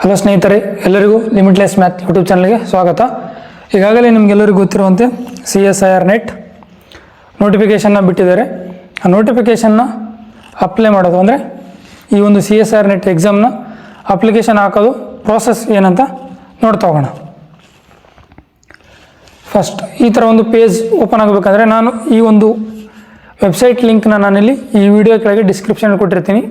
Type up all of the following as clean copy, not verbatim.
Hello ಸ್ನೇಹಿತರೆ, ಎಲ್ಲರಿಗೂ limitless math YouTube ಚಾನಲ್ಗೆ ಸ್ವಾಗತ. ಈಗಾಗಲೇ ನಿಮಗೆಲ್ಲರಿಗೂ ಗೊತ್ತಿರುವಂತೆ CSIR ನೆಟ್ ನೋಟಿಫಿಕೇಷನ್ನ ಬಿಟ್ಟಿದ್ದಾರೆ. ಆ ನೋಟಿಫಿಕೇಷನ್ನ ಅಪ್ಲೈ ಮಾಡೋದು ಅಂದರೆ ಈ ಒಂದು CSIR ನೆಟ್ ಎಕ್ಸಾಮ್ನ ಅಪ್ಲಿಕೇಶನ್ ಹಾಕೋದು ಪ್ರೋಸೆಸ್ ಏನಂತ ನೋಡ್ತಾ ಹೋಗೋಣ. ಫಸ್ಟ್ ಈ ಥರ ಒಂದು ಪೇಜ್ ಓಪನ್ ಆಗಬೇಕಂದ್ರೆ ನಾನು ಈ ಒಂದು ವೆಬ್ಸೈಟ್ ಲಿಂಕ್ನ ನಾನಿಲ್ಲಿ ಈ ವಿಡಿಯೋ ಕೆಳಗೆ ಡಿಸ್ಕ್ರಿಪ್ಷನ್ ಕೊಟ್ಟಿರ್ತೀನಿ.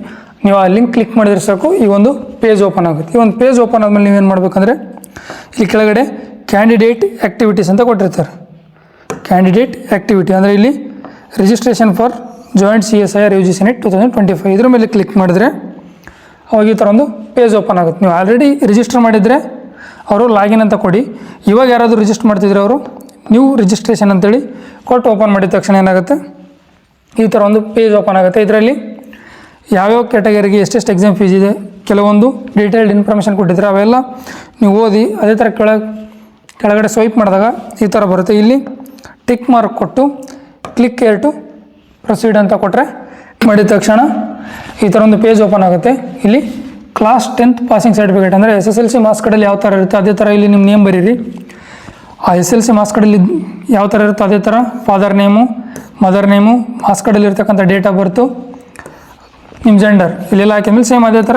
ನೀವು ಆ ಲಿಂಕ್ ಕ್ಲಿಕ್ ಮಾಡಿದ್ರೆ ಸಾಕು ಈ ಒಂದು ಪೇಜ್ ಓಪನ್ ಆಗುತ್ತೆ. ಈ ಒಂದು ಪೇಜ್ ಓಪನ್ ಆದಮೇಲೆ ನೀವೇನು ಮಾಡಬೇಕಂದ್ರೆ ಇಲ್ಲಿ ಕೆಳಗಡೆ ಕ್ಯಾಂಡಿಡೇಟ್ ಆ್ಯಕ್ಟಿವಿಟೀಸ್ ಅಂತ ಕೊಟ್ಟಿರ್ತಾರೆ. ಕ್ಯಾಂಡಿಡೇಟ್ ಆ್ಯಕ್ಟಿವಿಟಿ ಅಂದರೆ ಇಲ್ಲಿ registration for joint CSIR UGC net 2025 ಇದ್ರ ಮೇಲೆ ಕ್ಲಿಕ್ ಮಾಡಿದ್ರೆ ಅವಾಗ ಈ ಥರ ಒಂದು ಪೇಜ್ ಓಪನ್ ಆಗುತ್ತೆ. ನೀವು ಆಲ್ರೆಡಿ ರಿಜಿಸ್ಟರ್ ಮಾಡಿದರೆ ಅವರು ಲಾಗಿನ್ ಅಂತ ಕೊಡಿ. ಇವಾಗ ಯಾರಾದರೂ ರಿಜಿಸ್ಟರ್ ಮಾಡ್ತಿದ್ರೆ ಅವರು ನ್ಯೂ ರಿಜಿಸ್ಟ್ರೇಷನ್ ಅಂತೇಳಿ ಕೊಟ್ಟು ಓಪನ್ ಮಾಡಿದ ತಕ್ಷಣ ಏನಾಗುತ್ತೆ, ಈ ಥರ ಒಂದು ಪೇಜ್ ಓಪನ್ ಆಗುತ್ತೆ. ಇದರಲ್ಲಿ ಯಾವ್ಯಾವ ಕ್ಯಾಟಗರಿಗೆ ಎಷ್ಟೆಷ್ಟು ಎಕ್ಸಾಮ್ ಫೀಸ್ ಇದೆ, ಕೆಲವೊಂದು ಡೀಟೇಲ್ಡ್ ಇನ್ಫಾರ್ಮೇಷನ್ ಕೊಟ್ಟಿದ್ರೆ ಅವೆಲ್ಲ ನೀವು ಓದಿ ಅದೇ ಥರ ಕೆಳಗಡೆ ಸ್ವೈಪ್ ಮಾಡಿದಾಗ ಈ ಥರ ಬರುತ್ತೆ. ಇಲ್ಲಿ ಟಿಕ್ ಮಾರ್ಕ್ ಕೊಟ್ಟು ಕ್ಲಿಕ್ ಏರ್ ಟು ಪ್ರೊಸೀಡ್ ಅಂತ ಕೊಟ್ಟರೆ ಮಾಡಿದ ತಕ್ಷಣ ಈ ಥರ ಒಂದು ಪೇಜ್ ಓಪನ್ ಆಗುತ್ತೆ. ಇಲ್ಲಿ ಕ್ಲಾಸ್ 10th ಪಾಸಿಂಗ್ ಸರ್ಟಿಫಿಕೇಟ್ ಅಂದರೆ SSLC ಮಾರ್ಕ್ಸ್ ಕಾರ್ಡಲ್ಲಿ ಯಾವ ಥರ ಇರುತ್ತೆ ಅದೇ ಥರ ಇಲ್ಲಿ ನಿಮ್ಮ ನೇಮ್ ಬರೀರಿ. ಆ SSLC ಮಾರ್ಕ್ಸ್ ಕಾರ್ಡಲ್ಲಿ ಯಾವ ಥರ ಇರುತ್ತೋ ಅದೇ ಥರ father name, mother name, marks ಕಾರ್ಡಲ್ಲಿ ಇರ್ತಕ್ಕಂಥ ಡೇಟ್ ಆಫ್ ಬರ್ತು, ನಿಮ್ಮ ಜೆಂಡರ್ ಇಲ್ಲೆಲ್ಲ ಹಾಕಿದ್ಮೇಲೆ ಸೇಮ್ ಅದೇ ಥರ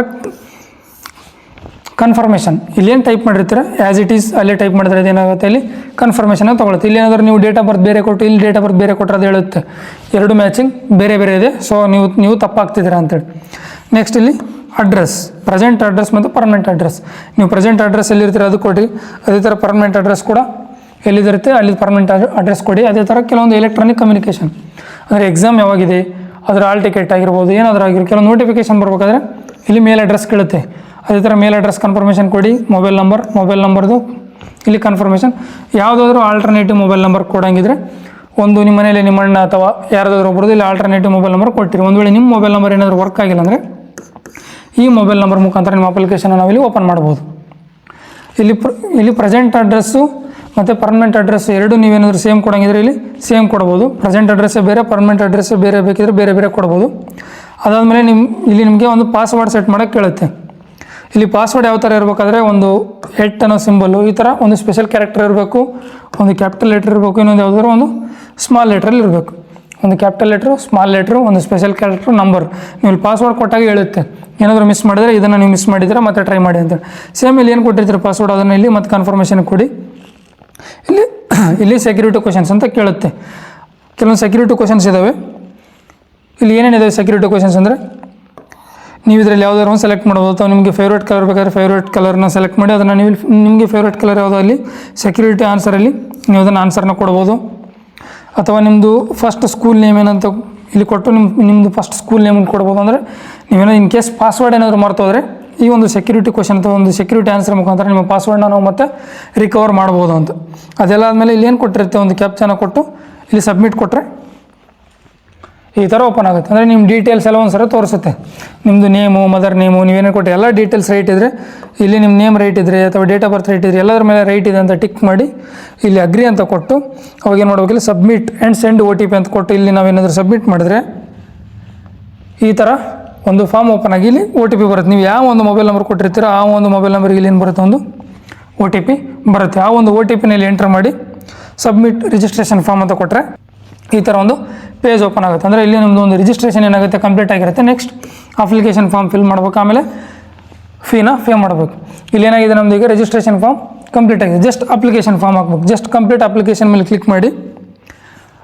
ಕನ್ಫರ್ಮೇಷನ್ ಇಲ್ಲೇನು ಟೈಪ್ ಮಾಡಿರ್ತೀರ ಆ್ಯಸ್ ಇಟ್ ಈಸ್ ಅಲ್ಲೇ ಟೈಪ್ ಮಾಡಿದ್ರೆ ಅದೇನಾಗುತ್ತೆ, ಇಲ್ಲಿ ಕನ್ಫರ್ಮೇಷನ್ ತೊಗೊಳುತ್ತೆ. ಇಲ್ಲಿ ಏನಾದರೂ ನೀವು ಡೇಟ್ ಆಫ್ ಬರ್ತ್ ಬೇರೆ ಕೊಟ್ಟು ಇಲ್ಲಿ ಡೇಟ್ ಆಫ್ ಬರ್ತ್ ಬೇರೆ ಕೊಟ್ಟರೆ ಅದು ಹೇಳುತ್ತೆ ಎರಡು ಮ್ಯಾಚಿಂಗ್ ಬೇರೆ ಬೇರೆ ಇದೆ, ಸೊ ನೀವು ತಪ್ಪಾಗ್ತಿದ್ದೀರಾ ಅಂತೇಳಿ. ನೆಕ್ಸ್ಟ್ ಇಲ್ಲಿ ಅಡ್ರೆಸ್, ಪ್ರೆಸೆಂಟ್ ಅಡ್ರೆಸ್ ಮತ್ತು ಪರ್ಮನೆಂಟ್ ಅಡ್ರೆಸ್. ನೀವು ಪ್ರೆಸೆಂಟ್ ಅಡ್ರೆಸ್ ಎಲ್ಲಿರ್ತೀರ ಅದು ಕೊಡಿ, ಅದೇ ಥರ ಪರ್ಮನೆಂಟ್ ಅಡ್ರೆಸ್ ಕೂಡ ಎಲ್ಲಿದಿರುತ್ತೆ ಅಲ್ಲಿ ಪರ್ಮನೆಂಟ್ ಅಡ್ರೆಸ್ ಕೊಡಿ. ಅದೇ ಥರ ಕೆಲವೊಂದು ಎಲೆಕ್ಟ್ರಾನಿಕ್ ಕಮ್ಯುನಿಕೇಷನ್ ಅಂದರೆ ಎಕ್ಸಾಮ್ ಯಾವಾಗಿದೆ, ಅದರ ಆಲ್ ಟಿಕೆಟ್ ಆಗಿರ್ಬೋದು, ಏನಾದರೂ ಆಗಿರ್ಬೋದು, ಕೆಲವೊಂದು ನೋಟಿಫಿಕೇಷನ್ ಬರಬೇಕಾದ್ರೆ ಇಲ್ಲಿ ಮೇಲ್ ಅಡ್ರೆಸ್ ಕೇಳುತ್ತೆ. ಅದೇ ಥರ ಮೇಲ್ ಅಡ್ರೆಸ್ ಕನ್ಫರ್ಮೇಷನ್ ಕೊಡಿ. ಮೊಬೈಲ್ ನಂಬರ್ದು ಇಲ್ಲಿ ಕನ್ಫರ್ಮೇಷನ್. ಯಾವುದಾದ್ರೂ ಆಲ್ಟರ್ನೇಟಿವ್ ಮೊಬೈಲ್ ನಂಬರ್ ಕೊಡೋಂಗಿದ್ರೆ ಒಂದು ನಿಮ್ಮ ಮನೇಲಿ ನಿಮ್ಮ ಅಣ್ಣ ಅಥವಾ ಯಾರಾದರೂ ಒಬ್ಬರದ್ದು ಇಲ್ಲಿ ಆಲ್ಟರ್ನೇಟಿವ್ ಮೊಬೈಲ್ ನಂಬರ್ ಕೊಟ್ಟಿರಿ. ಒಂದು ವೇಳೆ ನಿಮ್ಮ ಮೊಬೈಲ್ ನಂಬರ್ ಏನಾದರೂ ವರ್ಕ್ ಆಗಿಲ್ಲ ಅಂದರೆ ಈ ಮೊಬೈಲ್ ನಂಬರ್ ಮುಖಾಂತರ ನಿಮ್ಮ ಅಪ್ಲಿಕೇಶನ್ ನಾವಿಲ್ಲಿ ಓಪನ್ ಮಾಡ್ಬೋದು. ಇಲ್ಲಿ ಪ್ರೆಸೆಂಟ್ ಅಡ್ರೆಸ್ಸು ಮತ್ತು ಪರ್ಮನೆಂಟ್ ಅಡ್ರೆಸ್ ಎರಡು ನೀವೇನಾದರೂ ಸೇಮ್ ಕೊಡೋಂಗಿದ್ರೆ ಇಲ್ಲಿ ಸೇಮ್ ಕೊಡ್ಬೋದು. ಪ್ರೆಸೆಂಟ್ ಅಡ್ರೆಸ್ಸೇ ಬೇರೆ, ಪರ್ಮನೆಂಟ್ ಅಡ್ರೆಸ್ಸೇ ಬೇರೆ ಬೇಕಿದ್ರೆ ಬೇರೆ ಬೇರೆ ಕೊಡ್ಬೋದು. ಅದಾದಮೇಲೆ ಇಲ್ಲಿ ನಿಮಗೆ ಒಂದು ಪಾಸ್ವರ್ಡ್ ಸೆಟ್ ಮಾಡೋಕ್ಕೆ ಕೇಳುತ್ತೆ. ಇಲ್ಲಿ ಪಾಸ್ವರ್ಡ್ ಯಾವ ಥರ ಇರಬೇಕಾದ್ರೆ ಒಂದು ಎಟ್ ಅನ್ನೋ ಸಿಂಬಲ್ಲು, ಈ ಥರ ಒಂದು ಸ್ಪೆಷಲ್ ಕ್ಯಾರೆಕ್ಟರ್ ಇರಬೇಕು, ಒಂದು ಕ್ಯಾಪಿಟಲ್ ಲೆಟ್ರ್ ಇರಬೇಕು, ಇನ್ನೊಂದು ಯಾವುದಾದ್ರು ಒಂದು ಸ್ಮಾಲ್ ಲೆಟ್ರಲ್ಲಿ ಇರಬೇಕು. ಒಂದು ಕ್ಯಾಪಿಟಲ್ ಲೆಟ್ರು, ಸ್ಮಾಲ್ ಲೆಟ್ರು, ಒಂದು ಸ್ಪೆಷಲ್ ಕ್ಯಾರೆಕ್ಟ್ರು, ನಂಬರ್. ನೀವು ಇಲ್ಲಿ ಪಾಸ್ವರ್ಡ್ ಕೊಟ್ಟಾಗ ಹೇಳುತ್ತೆ. ಏನಾದರೂ ಮಿಸ್ ಮಾಡಿದರೆ ಇದನ್ನು ನೀವು ಮಿಸ್ ಮಾಡಿದರೆ ಮತ್ತೆ ಟ್ರೈ ಮಾಡಿ ಅಂತ. ಸೇಮ್ ಇಲ್ಲಿ ಏನು ಕೊಟ್ಟಿರ್ತೀರ ಪಾಸ್ವರ್ಡ್ ಅದನ್ನು ಇಲ್ಲಿ ಮತ್ತೆ ಕನ್ಫರ್ಮೇಷನ್ ಕೊಡಿ. ಇಲ್ಲಿ ಸೆಕ್ಯೂರಿಟಿ ಕ್ವಶನ್ಸ್ ಅಂತ ಕೇಳುತ್ತೆ. ಕೆಲವೊಂದು ಸೆಕ್ಯೂರಿಟಿ ಕ್ವಶನ್ಸ್ ಇದ್ದಾವೆ. ಇಲ್ಲಿ ಏನೇನಿದೆ ಸೆಕ್ಯೂರಿಟಿ ಕ್ವಶನ್ಸ್ ಅಂದರೆ ನೀವು ಇದರಲ್ಲಿ ಯಾವುದಾದ್ರು ಒಂದು ಸೆಲೆಕ್ಟ್ ಮಾಡ್ಬೋದು, ಅಥವಾ ನಿಮಗೆ ಫೇವ್ರೇಟ್ ಕಲರ್ ಬೇಕಾದ್ರೆ ಫೇವ್ರೇಟ್ ಕಲರ್ನ ಸೆಲೆಕ್ಟ್ ಮಾಡಿ ಅದನ್ನು ನೀವು ನಿಮಗೆ ಫೇವ್ರೇಟ್ ಕಲರ್ ಯಾವುದೋ ಅಲ್ಲಿ ಸೆಕ್ಯೂರಿಟಿ ಆನ್ಸರಲ್ಲಿ ನೀವು ಅದನ್ನು ಆನ್ಸರ್ನ ಕೊಡ್ಬೋದು. ಅಥವಾ ನಿಮ್ಮದು ಫಸ್ಟ್ ಸ್ಕೂಲ್ ನೇಮ್ ಏನಂತ ಇಲ್ಲಿ ಕೊಟ್ಟು ನಿಮ್ಮದು ಫಸ್ಟ್ ಸ್ಕೂಲ್ ನೇಮನ್ನು ಕೊಡ್ಬೋದು. ಅಂದರೆ ನೀವೇನೋ ಇನ್ ಕೇಸ್ ಪಾಸ್ವರ್ಡ್ ಏನಾದರೂ ಮರ್ತೋದ್ರೆ ಈ ಒಂದು ಸೆಕ್ಯೂರಿಟಿ ಕ್ವಶನ್ ಅಥವಾ ಒಂದು ಸೆಕ್ಯೂರಿಟಿ ಆನ್ಸರ್ ಮುಖಾಂತರ ನಿಮ್ಮ ಪಾಸ್ವರ್ಡ್ನ ನಾವು ಮತ್ತೆ ರಿಕವರ್ ಮಾಡ್ಬೋದು ಅಂತ. ಅದೆಲ್ಲ ಆದಮೇಲೆ ಇಲ್ಲಿ ಏನು ಕೊಟ್ಟಿರುತ್ತೆ, ಒಂದು ಕ್ಯಾಪ್ಚನ ಕೊಟ್ಟು ಇಲ್ಲಿ ಸಬ್ಮಿಟ್ ಕೊಟ್ಟರೆ ಈ ಥರ ಓಪನ್ ಆಗುತ್ತೆ. ಅಂದರೆ ನಿಮ್ಮ ಡೀಟೇಲ್ಸ್ ಎಲ್ಲ ಒಂದು ಸರಿ ತೋರಿಸುತ್ತೆ. ನಿಮ್ಮದು ನೇಮು, ಮದರ್ ನೇಮು, ನೀವೇನೇ ಕೊಟ್ಟು ಎಲ್ಲ ಡೀಟೇಲ್ಸ್ ರೈಟ್ ಇದ್ದರೆ ಇಲ್ಲಿ ನಿಮ್ಮ ನೇಮ್ ರೈಟ್ ಇದ್ದರೆ ಅಥವಾ ಡೇಟ್ ಆಫ್ ಬರ್ತ್ ರೈಟ್ ಇದ್ದರೆ ಎಲ್ಲದರ ಮೇಲೆ ರೈಟ್ ಇದೆ ಅಂತ ಟಿಕ್ ಮಾಡಿ ಇಲ್ಲಿ ಅಗ್ರಿ ಅಂತ ಕೊಟ್ಟು ಅವಾಗ ಏನು ಮಾಡ್ಬೇಕು, ಇಲ್ಲಿ ಸಬ್ಮಿಟ್ ಆ್ಯಂಡ್ ಸೆಂಡ್ OTP ಅಂತ ಕೊಟ್ಟು ಇಲ್ಲಿ ನಾವೇನಾದರೂ ಸಬ್ಮಿಟ್ ಮಾಡಿದ್ರೆ ಈ ಥರ ಒಂದು ಫಾರ್ಮ್ ಓಪನ್ ಆಗಿ ಇಲ್ಲಿ OTP ಬರುತ್ತೆ. ನೀವು ಯಾವ ಒಂದು ಮೊಬೈಲ್ ನಂಬರ್ ಕೊಟ್ಟಿರ್ತೀರೋ ಆ ಒಂದು ಮೊಬೈಲ್ ನಂಬರ್ಗೆ ಇಲ್ಲಿ ಏನು ಬರುತ್ತೆ, ಒಂದು OTP ಬರುತ್ತೆ. ಆ ಒಂದು OTPನಲ್ಲಿ ಎಂಟ್ರ್ ಮಾಡಿ ಸಬ್ಮಿಟ್ ರಿಜಿಸ್ಟ್ರೇಷನ್ ಫಾರ್ಮ್ ಅಂತ ಕೊಟ್ಟರೆ ಈ ಥರ ಒಂದು ಪೇಜ್ ಓಪನ್ ಆಗುತ್ತೆ. ಅಂದರೆ ಇಲ್ಲಿ ನಮ್ಮದು ಒಂದು ರಿಜಿಸ್ಟ್ರೇಷನ್ ಏನಾಗುತ್ತೆ ಕಂಪ್ಲೀಟ್ ಆಗಿರುತ್ತೆ. ನೆಕ್ಸ್ಟ್ ಅಪ್ಲಿಕೇಶನ್ ಫಾರ್ಮ್ ಫಿಲ್ ಮಾಡ್ಬೇಕು, ಆಮೇಲೆ ಫೀನ ಪೇ ಮಾಡಬೇಕು. ಇಲ್ಲಿ ಏನಾಗಿದೆ ನಮ್ಮದು ಈಗ ರಿಜಿಸ್ಟ್ರೇಷನ್ ಫಾರ್ಮ್ ಕಂಪ್ಲೀಟ್ ಆಗಿದೆ. ಜಸ್ಟ್ ಅಪ್ಲಿಕೇಶನ್ ಫಾರ್ಮ್ ಹಾಕ್ಬೇಕು. ಜಸ್ಟ್ ಕಂಪ್ಲೀಟ್ ಅಪ್ಲಿಕೇಶನ್ ಮೇಲೆ ಕ್ಲಿಕ್ ಮಾಡಿ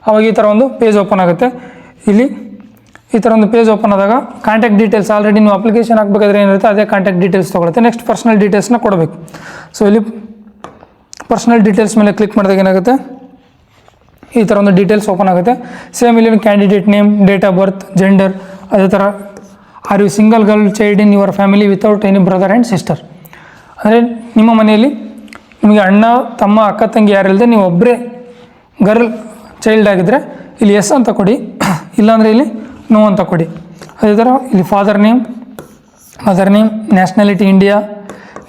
ಅವಾಗ ಈ ಥರ ಒಂದು ಪೇಜ್ ಓಪನ್ ಆಗುತ್ತೆ. ಇಲ್ಲಿ ಈ ಥರ ಒಂದು ಪೇಜ್ ಓಪನ್ ಆದಾಗ ಕಾಂಟ್ಯಾಕ್ಟ್ ಡೀಟೇಲ್ಸ್ ಆಲ್ರೆಡಿ ನೀವು ಅಪ್ಲಿಕೇಶನ್ ಹಾಕಬೇಕಾದ್ರೆ ಏನಿರುತ್ತೆ ಅದೇ ಕಾಂಟ್ಯಾಕ್ಟ್ ಡೀಟೇಲ್ಸ್ ತೊಗೊಳುತ್ತೆ. ನೆಕ್ಸ್ಟ್ ಪರ್ಸನಲ್ ಡೀಟೇಲ್ಸ್ನ ಕೊಡಬೇಕು. ಸೊ ಇಲ್ಲಿ ಪರ್ಸನಲ್ ಡೀಟೇಲ್ಸ್ ಮೇಲೆ ಕ್ಲಿಕ್ ಮಾಡಿದಾಗ ಏನಾಗುತ್ತೆ, ಈ ಥರ ಒಂದು ಡೀಟೇಲ್ಸ್ ಓಪನ್ ಆಗುತ್ತೆ. ಸೇಮ್ ಇಲ್ಲಿ candidate name, date of birth, gender, ಅದೇ ಥರ are you single girl child in your family without any brother and sister. ಅಂದರೆ ನಿಮ್ಮ ಮನೆಯಲ್ಲಿ ನಿಮಗೆ ಅಣ್ಣ, ತಮ್ಮ, ಅಕ್ಕ, ತಂಗಿ ಯಾರಿಲ್ಲದೆ ನೀವು ಒಬ್ಬರೇ ಗರ್ಲ್ ಚೈಲ್ಡ್ ಆಗಿದ್ದರೆ ಇಲ್ಲಿ ಎಸ್ ಅಂತ ಕೊಡಿ, ಇಲ್ಲಾಂದರೆ ಇಲ್ಲಿ ನೋ ಅಂತ ಕೊಡಿ. ಅದೇ ಥರ ಇಲ್ಲಿ father name, mother name, nationality India,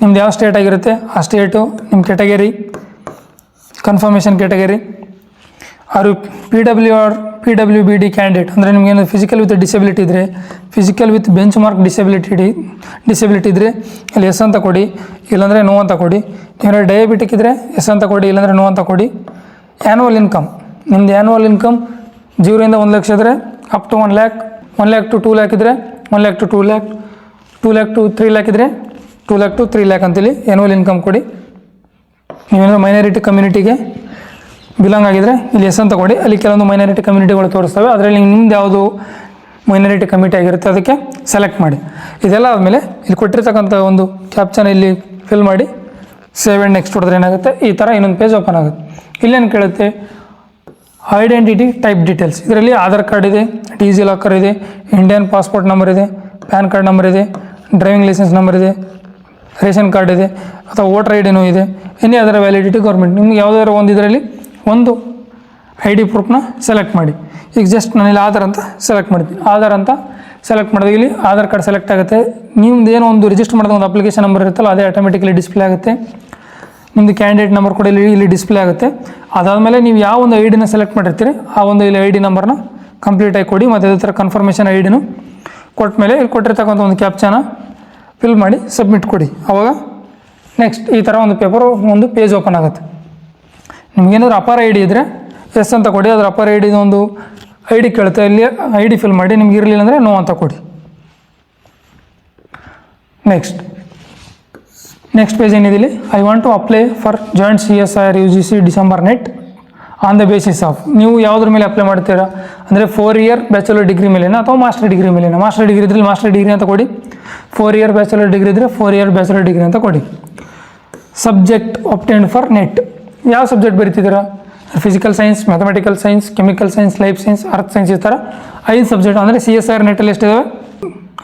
ನಿಮ್ದು ಯಾವ ಸ್ಟೇಟ್ ಆಗಿರುತ್ತೆ ಆ ಸ್ಟೇಟು, ನಿಮ್ಮ ಕ್ಯಾಟಗರಿ, ಕನ್ಫರ್ಮೇಷನ್ ಕ್ಯಾಟಗರಿ, ಆರು PWBD ಕ್ಯಾಂಡಿಡೇಟ್ ಅಂದರೆ ನಿಮಗೇನು ಫಿಸಿಕಲ್ ವಿತ್ ಡಿಸೆಬಿಲಿಟಿ ಇದ್ದರೆ, physical with bench mark disability ಇದ್ದರೆ ಇಲ್ಲಿ ಎಸ್ ಅಂತ ಕೊಡಿ, ಇಲ್ಲಾಂದರೆ ನೋ ಅಂತ ಕೊಡಿ. ಏನಾದ್ರು ಡಯಾಬಿಟಿಕ್ ಇದ್ದರೆ ಎಸ್ ಅಂತ ಕೊಡಿ, ಇಲ್ಲಾಂದರೆ ನೋ ಅಂತ ಕೊಡಿ. ಆ್ಯನ್ಯುವಲ್ ಇನ್ಕಮ್, ನಿಮ್ಮದು ಆ್ಯನ್ಯುವಲ್ ಇನ್ಕಮ್ 0 ಇಂದ 1 ಲಕ್ಷ ಇದ್ದರೆ up to 1 lakh, 1 lakh to 2 lakh ಇದ್ದರೆ 1 ಲ್ಯಾಕ್ ಟು 2 ಲ್ಯಾಕ್, 2 ಲ್ಯಾಕ್ ಟು 3 ಲ್ಯಾಕ್ ಇದ್ದರೆ 2 ಲ್ಯಾಕ್ ಟು 3 ಲ್ಯಾಕ್ ಅಂತೇಳಿ ಆ್ಯನ್ಯುವಲ್ ಇನ್ಕಮ್ ಕೊಡಿ. ನೀವೇನಾದರೂ ಮೈನಾರಿಟಿ ಕಮ್ಯುನಿಟಿಗೆ ಬಿಲಾಂಗ್ ಆಗಿದ್ದರೆ ಇಲ್ಲಿ ಎಸ್ ಅಂತ ಕೊಡಿ. ಅಲ್ಲಿ ಕೆಲವೊಂದು ಮೈನಾರಿಟಿ ಕಮ್ಯುನಿಟಿಗಳು ತೋರಿಸ್ತವೆ, ಅದರಲ್ಲಿ ನಿಮ್ದು ಯಾವುದು ಮೈನಾರಿಟಿ ಕಮಿಟಿ ಆಗಿರುತ್ತೆ ಅದಕ್ಕೆ ಸೆಲೆಕ್ಟ್ ಮಾಡಿ. ಇದೆಲ್ಲ ಆದಮೇಲೆ ಇಲ್ಲಿ ಕೊಟ್ಟಿರ್ತಕ್ಕಂಥ ಒಂದು ಕ್ಯಾಪ್ಚನ್ ಇಲ್ಲಿ ಫಿಲ್ ಮಾಡಿ ಸೇವ್ ಆ್ಯಂಡ್ ನೆಕ್ಸ್ಟ್ ಹೊಡೆದ್ರೆ ಏನಾಗುತ್ತೆ, ಈ ಥರ ಇನ್ನೊಂದು ಪೇಜ್ ಓಪನ್ ಆಗುತ್ತೆ. ಇಲ್ಲೇನು ಕೇಳುತ್ತೆ, ಐಡೆಂಟಿಟಿ ಟೈಪ್ ಡೀಟೇಲ್ಸ್. ಇದರಲ್ಲಿ ಆಧಾರ್ ಕಾರ್ಡ್ ಇದೆ, ಡಿಜಿ ಲಾಕರ್ ಇದೆ, ಇಂಡಿಯನ್ ಪಾಸ್ಪೋರ್ಟ್ ನಂಬರ್ ಇದೆ, ಪ್ಯಾನ್ ಕಾರ್ಡ್ ನಂಬರ್ ಇದೆ, ಡ್ರೈವಿಂಗ್ ಲೈಸೆನ್ಸ್ ನಂಬರ್ ಇದೆ, ರೇಷನ್ ಕಾರ್ಡ್ ಇದೆ, ಅಥವಾ ವೋಟರ್ ಐ ಡಿನೂ ಇದೆ. ಎನಿ ಅದರ ವ್ಯಾಲಿಡಿಟಿ ಗೌರ್ಮೆಂಟ್. ನಿಮ್ಗೆ ಯಾವುದಾದ್ರು ಒಂದು ಇದರಲ್ಲಿ ಒಂದು ID ಪ್ರೂಫ್ನ ಸೆಲೆಕ್ಟ್ ಮಾಡಿ. ಈಗ ಜಸ್ಟ್ ನಾನಿಲ್ಲಿ ಆಧಾರ್ ಅಂತ ಸೆಲೆಕ್ಟ್ ಮಾಡ್ತೀನಿ. ಆಧಾರ್ ಅಂತ ಸೆಲೆಕ್ಟ್ ಮಾಡಿದಾಗ ಇಲ್ಲಿ ಆಧಾರ್ ಕಾರ್ಡ್ ಸೆಲೆಕ್ಟ್ ಆಗುತ್ತೆ. ನಿಮ್ದು ಏನೋ ಒಂದು ರಿಜಿಸ್ಟರ್ ಮಾಡಿದ ಒಂದು ಅಪ್ಲಿಕೇಶನ್ ನಂಬರ್ ಇರುತ್ತಲ್ಲ ಅದೇ ಆಟೋಮೆಟಿಕಲಿ ಡಿಸ್ಪ್ಲೇ ಆಗುತ್ತೆ. ನಿಮ್ಮದು ಕ್ಯಾಂಡಿಡೇಟ್ ನಂಬರ್ ಕೂಡ ಇಲ್ಲಿ ಡಿಸ್ಪ್ಲೇ ಆಗುತ್ತೆ. ಅದಾದಮೇಲೆ ನೀವು ಯಾವ ಒಂದು ID ಸೆಲೆಕ್ಟ್ ಮಾಡಿರ್ತೀರಿ ಆ ಒಂದು ಇಲ್ಲಿ ID ನಂಬರ್ನ ಕಂಪ್ಲೀಟಾಗಿ ಕೊಡಿ. ಮತ್ತು ಅದೇ ಥರ ಕನ್ಫರ್ಮೇಷನ್ ID ಕೊಟ್ಟ ಮೇಲೆ ಇಲ್ಲಿ ಕೊಟ್ಟಿರ್ತಕ್ಕಂಥ ಒಂದು ಕ್ಯಾಪ್ಚಾನ ಫಿಲ್ ಮಾಡಿ ಸಬ್ಮಿಟ್ ಕೊಡಿ. ಆವಾಗ ನೆಕ್ಸ್ಟ್ ಈ ಥರ ಒಂದು ಪೇಜ್ ಓಪನ್ ಆಗುತ್ತೆ. ನಿಮಗೇನಾದ್ರು ಅಪಾರ ID ಇದ್ದರೆ ಎಸ್ ಅಂತ ಕೊಡಿ, ಅದರ ಅಪಾರ ID ಒಂದು ID ಕೇಳುತ್ತೆ, ಇಲ್ಲಿ ID ಫಿಲ್ ಮಾಡಿ. ನಿಮ್ಗೆ ಇರಲಿಲ್ಲ ಅಂದರೆ ನೋ ಅಂತ ಕೊಡಿ. ನೆಕ್ಸ್ಟ್ ಪೇಜ್ ಏನಿದೆ, I want to apply for joint CSIR UGC December net on the basis of, ನೀವು ಯಾವುದ್ರ ಮೇಲೆ ಅಪ್ಲೈ ಮಾಡ್ತೀರಾ ಅಂದರೆ 4 ಇಯರ್ ಬ್ಯಾಚುಲರ್ ಡಿಗ್ರಿ ಮೇಲೇನಾ ಅಥವಾ ಮಾಸ್ಟರ್ ಡಿಗ್ರಿ ಮೇಲೇನಾ. ಮಾಸ್ಟರ್ ಡಿಗ್ರಿ ಇದ್ರಲ್ಲಿ ಮಾಸ್ಟರ್ ಡಿಗ್ರಿ ಅಂತ ಕೊಡಿ, 4 ಇಯರ್ ಬ್ಯಾಚುಲರ್ ಡಿಗ್ರಿ ಇದ್ದರೆ 4 ಇಯರ್ ಬ್ಯಾಚುಲರ್ ಡಿಗ್ರಿ ಅಂತ ಕೊಡಿ. ಸಬ್ಜೆಕ್ಟ್ ಒಬ್ಟೈನ್ಡ್ ಫಾರ್ ನೆಟ್, ಯಾವ ಸಬ್ಜೆಕ್ಟ್ ಬರೀತಿದ್ದೀರಾ, physical science, mathematical science, chemical science, life science, earth science, ಈ ಥರ 5 ಸಬ್ಜೆಕ್ಟ್ ಅಂದರೆ CSIR ನೆಟ್ಟಲ್ಲಿ ಎಷ್ಟಿದ್ದಾವೆ,